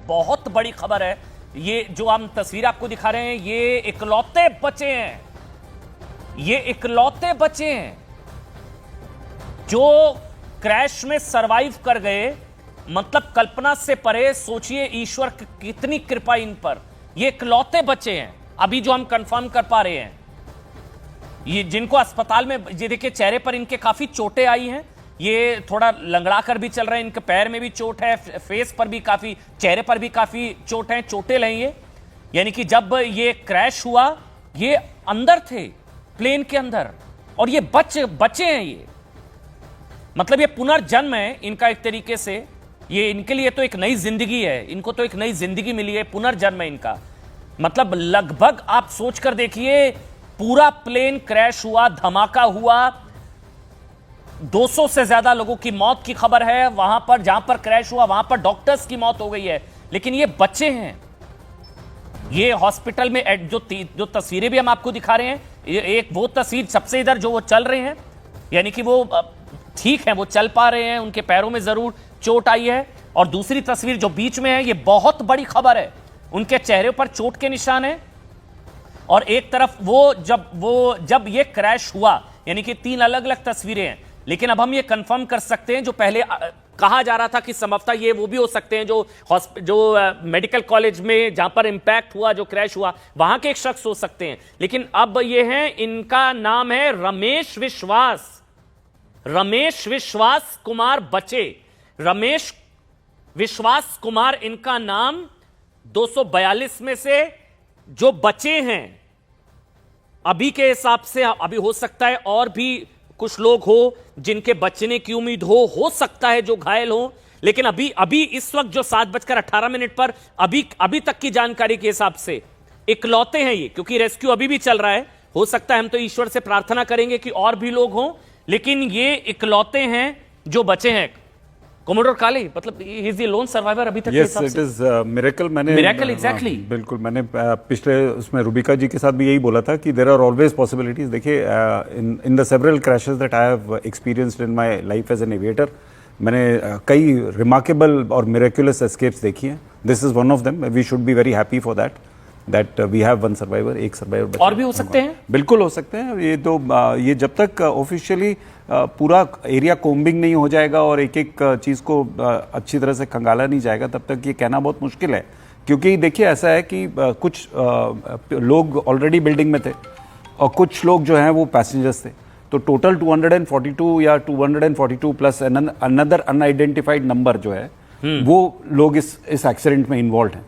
बहुत बड़ी खबर है। ये जो हम तस्वीर आपको दिखा रहे हैं, ये इकलौते बच्चे हैं, ये इकलौते बच्चे हैं जो क्रैश में सरवाइव कर गए। मतलब कल्पना से परे। सोचिए ईश्वर की कितनी कृपा इन पर। ये इकलौते बच्चे हैं अभी जो हम कंफर्म कर पा रहे हैं, ये जिनको अस्पताल में, ये देखिए चेहरे पर इनके काफी चोटें आई हैं, ये थोड़ा लंगड़ा कर भी चल रहे हैं, इनके पैर में भी चोट है, फेस पर भी काफी, चेहरे पर भी काफी चोट है, चोटें हैं ये। यानी कि जब ये क्रैश हुआ ये अंदर थे, प्लेन के अंदर, और ये बच्चे हैं ये। मतलब ये पुनर्जन्म है इनका एक तरीके से। ये इनके लिए तो एक नई जिंदगी है, इनको तो एक नई जिंदगी मिली है, पुनर्जन्म है इनका। मतलब लगभग आप सोच कर देखिए, पूरा प्लेन क्रैश हुआ, धमाका हुआ, 200 से ज्यादा लोगों की मौत की खबर है वहां पर, जहां पर क्रैश हुआ वहां पर डॉक्टर्स की मौत हो गई है। लेकिन ये बच्चे हैं, ये हॉस्पिटल में जो तस्वीरें भी हम आपको दिखा रहे हैं, ये एक वो तस्वीर सबसे इधर जो वो चल रहे हैं, यानी कि वो ठीक है, वो चल पा रहे हैं, उनके पैरों में जरूर चोट आई है। और दूसरी तस्वीर जो बीच में है, ये बहुत बड़ी खबर है, उनके चेहरे पर चोट के निशान है। और एक तरफ जब ये क्रैश हुआ, यानी कि 3 अलग अलग तस्वीरें हैं। लेकिन अब हम ये कंफर्म कर सकते हैं, जो पहले कहा जा रहा था कि संभवतः ये वो भी हो सकते हैं जो मेडिकल कॉलेज में जहां पर इंपैक्ट हुआ, जो क्रैश हुआ, वहां के एक शख्स हो सकते हैं। लेकिन अब ये हैं, इनका नाम है रमेश विश्वास कुमार बचे। रमेश विश्वास कुमार इनका नाम। 242 में से जो बचे हैं अभी के हिसाब से, अभी हो सकता है और भी कुछ लोग हो जिनके बचने की उम्मीद हो सकता है जो घायल हो। लेकिन अभी इस वक्त जो 7:18 पर अभी तक की जानकारी के हिसाब से इकलौते हैं ये, क्योंकि रेस्क्यू अभी भी चल रहा है। हो सकता है, हम तो ईश्वर से प्रार्थना करेंगे कि और भी लोग हों, लेकिन ये इकलौते हैं जो बचे हैं। कोमोडोर काले, मतलब he is the lone survivor अभी तक के हिसाब से। It is miracle. Miracle, exactly. बिल्कुल, मैंने पिछले उसमें रूबिका जी के साथ भी यही बोला था कि देयर आर ऑलवेज पॉसिबिलिटीज। देखिए, in the several crashes that I have experienced in my life as an aviator, मैंने कई रिमार्केबल और मिरेकुलस एस्केप्स देखी हैं। This is one of them. We should be very happy for that we have one survivor, एक survivor. और भी हो सकते हैं, बिल्कुल हो सकते हैं। ये तो ये जब तक ऑफिशियली पूरा एरिया कोम्बिंग नहीं हो जाएगा और एक एक चीज़ को अच्छी तरह से खंगाला नहीं जाएगा, तब तक ये कहना बहुत मुश्किल है। क्योंकि देखिए, ऐसा है कि कुछ लोग ऑलरेडी बिल्डिंग में थे और कुछ लोग जो हैं वो पैसेंजर्स थे। तो टोटल 242 या 242 प्लस अनदर अनआइडेंटिफाइड नंबर जो है, वो लोग इस एक्सीडेंट में इन्वॉल्व हैं।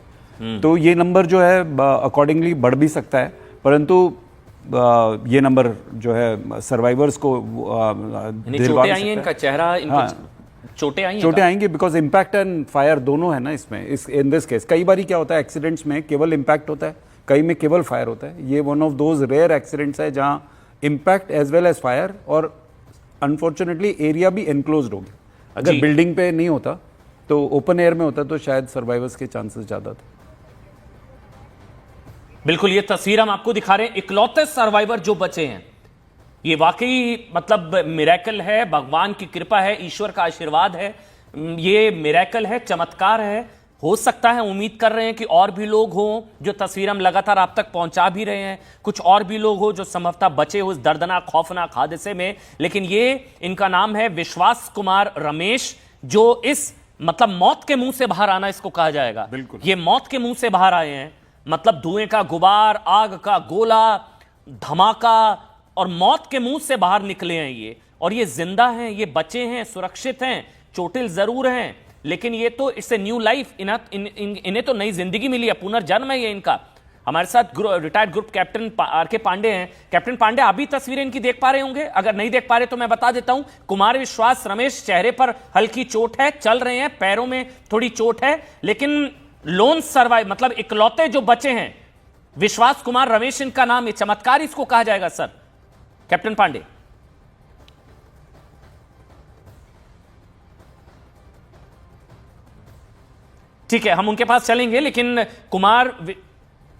तो ये नंबर जो है अकॉर्डिंगली बढ़ भी सकता है, परंतु ये नंबर जो है सर्वाइवर्स को चोटें आई हैं, इनका चेहरा, चोटें आएंगी बिकॉज इम्पैक्ट एंड फायर दोनों है ना इसमें। इन दिस केस कई बार क्या होता है, एक्सीडेंट्स में केवल इम्पैक्ट होता है, कई में केवल फायर होता है। ये one of those rare accidents है जहां impact as well as fire, और अनफॉर्चुनेटली एरिया भी एनक्लोज्ड हो गया। अगर बिल्डिंग पे नहीं होता तो ओपन एयर में होता तो शायद सर्वाइवर्स के चांसेस ज्यादा थे। बिल्कुल, ये तस्वीर हम आपको दिखा रहे हैं, इकलौते सर्वाइवर जो बचे हैं। ये वाकई मतलब मिरेकल है, भगवान की कृपा है, ईश्वर का आशीर्वाद है। ये मिरेकल है, चमत्कार है। हो सकता है, उम्मीद कर रहे हैं कि और भी लोग हों, जो तस्वीर हम लगातार आप तक पहुंचा भी रहे हैं, कुछ और भी लोग हो जो संभवतः बचे हो इस दर्दनाक खौफनाक हादसे में। लेकिन ये, इनका नाम है विश्वास कुमार रमेश, जो इस मतलब मौत के मुंह से बाहर आना इसको कहा जाएगा। बिल्कुल, ये मौत के मुंह से बाहर आए हैं। मतलब धुएं का गुबार, आग का गोला, धमाका, और मौत के मुंह से बाहर निकले हैं ये। और ये जिंदा हैं, ये बचे हैं, सुरक्षित हैं, चोटिल जरूर हैं, लेकिन ये तो इससे न्यू लाइफ, इन्हें तो नई जिंदगी मिली है, पुनर्जन्म है ये इनका। हमारे साथ रिटायर्ड ग्रुप कैप्टन आर.के. पांडे हैं। कैप्टन पांडे, अभी तस्वीरें इनकी देख पा रहे होंगे, अगर नहीं देख पा रहे तो मैं बता देता हूं। कुमार विश्वास रमेश, चेहरे पर हल्की चोट है, चल रहे हैं, पैरों में थोड़ी चोट है, लेकिन लोन सर्वाइव, मतलब इकलौते जो बचे हैं, विश्वास कुमार रमेश इनका नाम है। चमत्कार इसको कहा जाएगा सर, कैप्टन पांडे। ठीक है, हम उनके पास चलेंगे, लेकिन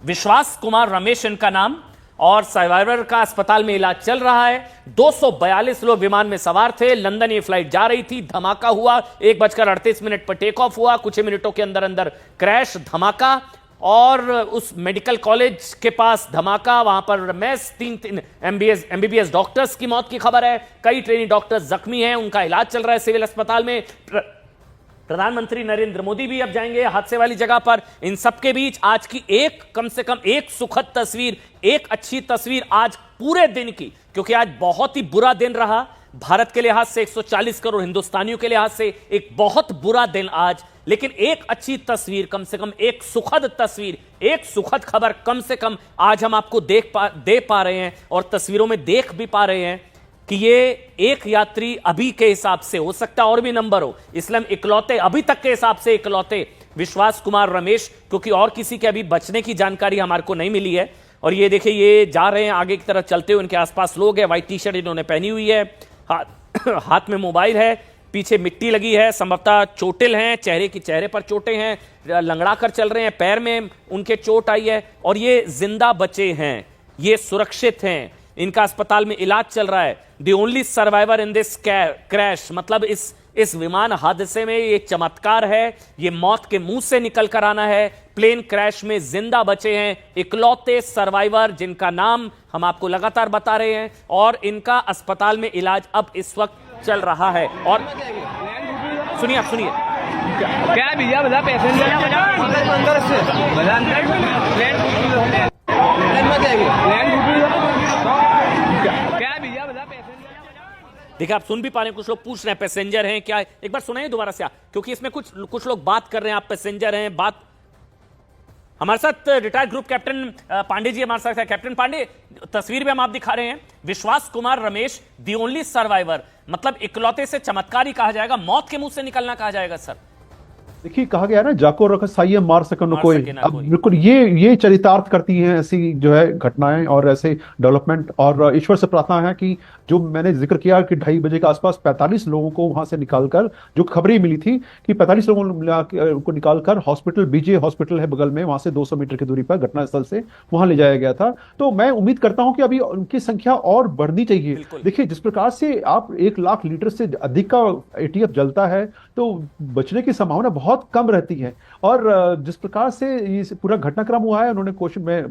विश्वास कुमार रमेश इनका नाम, और सर्वाइवर का अस्पताल में इलाज चल रहा है। 242 लोग विमान में सवार थे। लंदन ये फ्लाइट जा रही थी, धमाका हुआ। 1:38 पर टेक ऑफ हुआ, कुछ ही मिनटों के अंदर अंदर क्रैश, धमाका, और उस मेडिकल कॉलेज के पास धमाका। वहां पर मैस 3 एमबीबीएस डॉक्टर्स की मौत की खबर है। कई ट्रेनी डॉक्टर्स जख्मी हैं, उनका इलाज चल रहा है सिविल अस्पताल में। प्रधानमंत्री नरेंद्र मोदी भी अब जाएंगे हादसे वाली जगह पर। इन सबके बीच आज की कम से कम एक सुखद तस्वीर, एक अच्छी तस्वीर आज पूरे दिन की, क्योंकि आज बहुत ही बुरा दिन रहा भारत के लिहाज से, 140 करोड़ हिंदुस्तानियों के लिहाज से एक बहुत बुरा दिन आज। लेकिन एक अच्छी तस्वीर, कम से कम एक सुखद तस्वीर, एक सुखद खबर कम से कम आज हम आपको दे पा रहे हैं, और तस्वीरों में देख भी पा रहे हैं कि ये एक यात्री अभी के हिसाब से, हो सकता है और भी नंबर हो, इसलिए हम इकलौते, अभी तक के हिसाब से इकलौते विश्वास कुमार रमेश, क्योंकि और किसी के अभी बचने की जानकारी हमारे को नहीं मिली है। और ये देखिए, ये जा रहे हैं आगे की तरफ चलते हुए, उनके आसपास लोग हैं, व्हाइट टी शर्ट इन्होंने पहनी हुई है, हाथ में मोबाइल है, पीछे मिट्टी लगी है, संभवतः चोटिल हैं, चेहरे पर चोटें हैं, लंगड़ा कर चल रहे हैं, पैर में उनके चोट आई है, और ये जिंदा बचे हैं, ये सुरक्षित हैं, इनका अस्पताल में इलाज चल रहा है। The only survivor in this crash, मतलब इस विमान हादसे में ये चमत्कार है, ये मौत के मुंह से निकल कर आना है। प्लेन क्रैश में जिंदा बचे हैं इकलौते सर्वाइवर, जिनका नाम हम आपको लगातार बता रहे हैं, और इनका अस्पताल में इलाज अब इस वक्त चल रहा है। और सुनिए, आप सुनिए क्या भैया बता पैसेंजर अंदर से क्या भैया बता पैसेंजर। देखिए, आप सुन भी पा रहे हैं, कुछ लोग पूछ रहे हैं पैसेंजर हैं क्या, एक बार सुनाइए दोबारा से, क्योंकि इसमें कुछ लोग बात कर रहे हैं, आप पैसेंजर हैं। बात हमारे साथ retired group captain Pandey ji हमारे साथ है। कैप्टन पांडे, तस्वीर में हम आप दिखा रहे हैं विश्वास Kumar Ramesh, the only survivor, मतलब इकलौते से चमत्कारी कहा जाएगा, मौत के मुंह से निकलना कहा जाएगा सर। देखिए, कहा गया ना, जाको रख साइए मार सकन कोई। अब बिल्कुल ये चरितार्थ करती हैं ऐसी जो है घटनाएं और ऐसे डेवलपमेंट। और ईश्वर से प्रार्थना है कि जो मैंने जिक्र किया कि 2:30 बजे के आसपास 45 लोगों को वहां से निकालकर, जो खबरें मिली थी कि 45 लोगों को निकालकर हॉस्पिटल, बीजे हॉस्पिटल है बगल में, वहां से 200 मीटर की दूरी पर घटनास्थल से वहां ले जाया गया था। तो मैं उम्मीद करता हूं कि अभी उनकी संख्या और बढ़नी चाहिए। देखिए, जिस प्रकार से आप 1 लाख लीटर से अधिक का एटीएफ जलता है तो बचने की संभावना बहुत कम रहती है। और जिस प्रकार से ये पूरा घटनाक्रम हुआ है, उन्होंने कोशिश में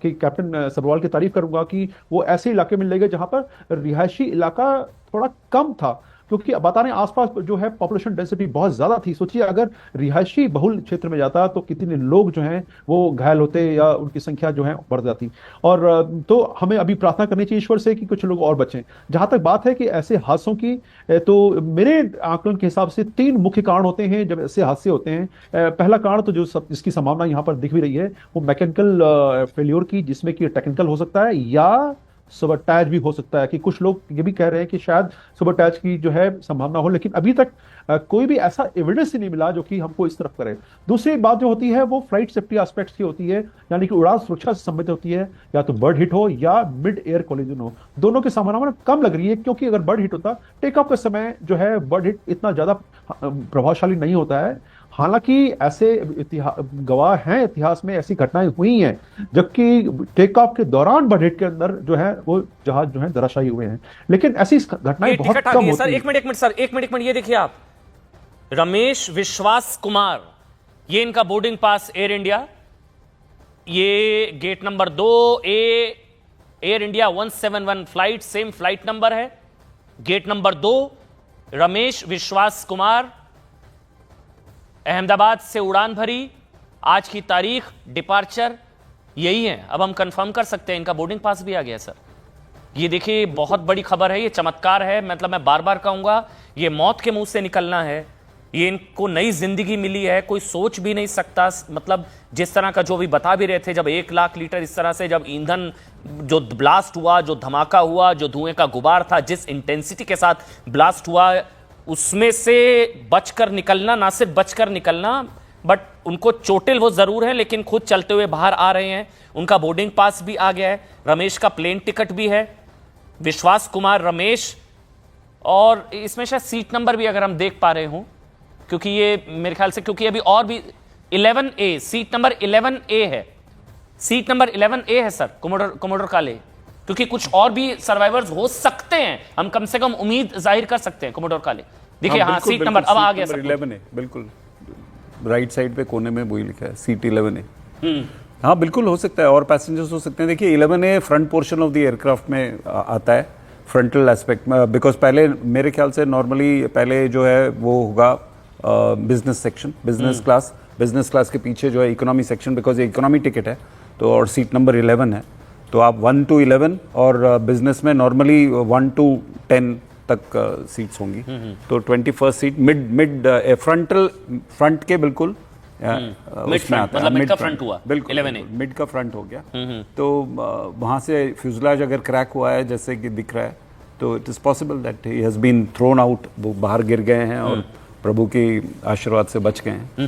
कि कैप्टन सब्रवाल की तारीफ करूंगा कि वो ऐसे इलाके में ले गए जहां पर रिहायशी इलाका थोड़ा कम था, क्योंकि बता रहे आसपास जो है पॉपुलेशन डेंसिटी बहुत ज्यादा थी। सोचिए, अगर रिहायशी बहुल क्षेत्र में जाता तो कितने लोग जो हैं वो घायल होते या उनकी संख्या जो है बढ़ जाती। और तो हमें अभी प्रार्थना करनी चाहिए ईश्वर से कि कुछ लोग और बचें। जहां तक बात है कि ऐसे हादसों की, तो मेरे आकलन के हिसाब से 3 मुख्य कारण होते हैं जब ऐसे हादसे होते हैं। पहला कारण तो जिसकी संभावना यहाँ पर दिख भी रही है, वो मैकेनिकल फेल्योर की, जिसमें कि टेक्निकल हो सकता है या सबोटैज भी हो सकता है। कि कुछ लोग ये भी कह रहे हैं कि शायद सबोटैज की जो है संभावना हो, लेकिन अभी तक कोई भी ऐसा एविडेंस ही नहीं मिला जो कि हमको इस तरफ करे। दूसरी बात जो होती है वो फ्लाइट सेफ्टी एस्पेक्ट्स की होती है, यानी कि उड़ान सुरक्षा से संबंधित होती है। या तो बर्ड हिट हो या मिड एयर कोलिजन हो, दोनों की संभावना कम लग रही है, क्योंकि अगर बर्ड हिट होता, टेक ऑफ के समय जो है बर्ड हिट इतना ज्यादा प्रभावशाली नहीं होता है। हालांकि ऐसे गवाह हैं, इतिहास में ऐसी घटनाएं हुई हैं जबकि टेक ऑफ के दौरान बर्ड हिट के अंदर जो है वो जहाज जो है धराशायी हुए हैं। लेकिन ऐसी घटनाएं बहुत कम होती हैं। सर एक मिनट सर, एक मिनट, ये देखिए आप, रमेश विश्वास कुमार, ये इनका बोर्डिंग पास एयर इंडिया, ये gate number 2 Air India 171 flight, same flight number है, गेट नंबर 2, रमेश विश्वास कुमार, अहमदाबाद से उड़ान भरी, आज की तारीख, डिपार्चर यही है। अब हम कंफर्म कर सकते हैं, इनका बोर्डिंग पास भी आ गया सर। ये देखिए, बहुत बड़ी खबर है, ये चमत्कार है, मतलब मैं बार बार कहूंगा, ये मौत के मुंह से निकलना है, ये इनको नई जिंदगी मिली है, कोई सोच भी नहीं सकता। मतलब जिस तरह का जो भी बता भी रहे थे, जब 1 लाख लीटर इस तरह से जब ईंधन जो ब्लास्ट हुआ, जो धमाका हुआ, जो धुएं का गुबार था, जिस इंटेंसिटी के साथ ब्लास्ट हुआ, उसमें से बचकर निकलना, ना सिर्फ बचकर निकलना, बट उनको चोटिल वो जरूर है, लेकिन खुद चलते हुए बाहर आ रहे हैं। उनका बोर्डिंग पास भी आ गया है, रमेश का प्लेन टिकट भी है, विश्वास कुमार रमेश, और इसमें शायद सीट नंबर भी अगर हम देख पा रहे हो, क्योंकि ये मेरे ख्याल से, क्योंकि अभी और भी 11A, सीट नंबर 11A है, सीट नंबर 11A है सर, कोमोडोर काले, क्योंकि कुछ और भी सर्वाइवर्स हो सकते हैं, हम कम से कम उम्मीद जाहिर कर सकते हैं कोमोडोर काले। देखिए हाँ, सीट नंबर अब आ गया, 11 है, बिल्कुल राइट साइड पे कोने में वही लिखा है, सीट 11 है। हाँ बिल्कुल हो सकता है, और पैसेंजर्स हो सकते हैं। देखिए 11A front portion of the aircraft में आता है, फ्रंटल एस्पेक्ट में, बिकॉज पहले मेरे ख्याल से नॉर्मली पहले जो है वो होगा बिजनेस सेक्शन, बिजनेस क्लास के पीछे जो है इकोनॉमी सेक्शन, बिकॉज ये इकोनॉमी टिकट है तो, और सीट नंबर 11 है, तो आप 1 to 11 और बिजनेस में नॉर्मली 1 to 10 तक सीट्स होंगी। तो 21st सीट मिड फ्रंट के बिल्कुल उसमें आता है, मतलब मिड का फ्रंट हुआ, बिल्कुल 11A मिड का फ्रंट हो गया। तो वहां से फ्यूजलाज अगर क्रैक हुआ है जैसे कि दिख रहा है, तो it is possible that he has been thrown out, वो बाहर गिर गए हैं और प्रभु के आशीर्वाद से बच गए हैं।